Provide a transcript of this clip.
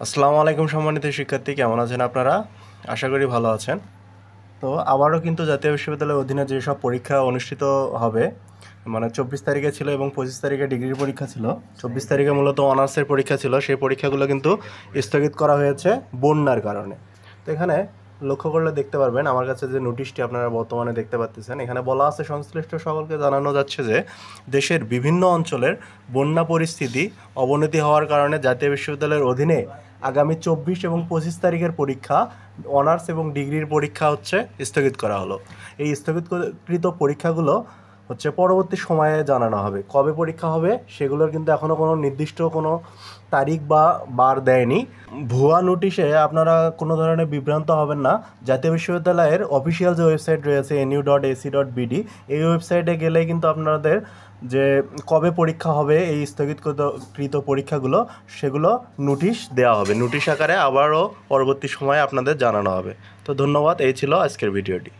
আসসালামু আলাইকুম সম্মানিত শিক্ষার্থী, কেমন আছেন আপনারা? আশা করি ভালো আছেন। তো আবারও কিন্তু জাতীয় বিশ্ববিদ্যালয়ের অধীনে যেসব পরীক্ষা অনুষ্ঠিত হবে, মানে 24 তারিখে ছিল এবং 25 তারিখে ডিগ্রির পরীক্ষা ছিল। 24 তারিখে মূলত অনার্সের পরীক্ষা ছিল, সেই পরীক্ষাগুলো কিন্তু স্থগিত করা হয়েছে বন্যার কারণে। তো এখানে লক্ষ্য করলে দেখতে পারবেন, আমার কাছে যে নোটিশটি আপনারা বর্তমানে দেখতে পাচ্ছেন, এখানে বলা আছে সংশ্লিষ্ট সকলকে জানানো যাচ্ছে যে দেশের বিভিন্ন অঞ্চলের বন্যা পরিস্থিতি অবনতি হওয়ার কারণে জাতীয় বিশ্ববিদ্যালয়ের অধীনে আগামী 24 এবং 25 তারিখের পরীক্ষা, অনার্স এবং ডিগ্রির পরীক্ষা স্থগিত করা হলো। এই স্থগিতকৃত পরীক্ষাগুলো পরবর্তী সময়ে জানানো হবে। কবে পরীক্ষা হবে সেগুলোর কিন্তু এখনও কোনো নির্দিষ্ট কোনো তারিখ বা বার দেয়নি। ভুয়া নোটিশে আপনারা কোনো ধরনের বিভ্রান্ত হবেন না। জাতীয় বিশ্ববিদ্যালয়ের অফিসিয়াল যে ওয়েবসাইট রয়েছে nu.ac.bd, এই ওয়েবসাইটে গেলে কিন্তু আপনাদের যে কবে পরীক্ষা হবে এই স্থগিতকৃত পরীক্ষাগুলো, সেগুলো নোটিশ দেওয়া হবে। নোটিশ আকারে আবারও পরবর্তী সময়ে আপনাদের জানানো হবে। তো ধন্যবাদ, এই ছিল আজকের ভিডিওটি।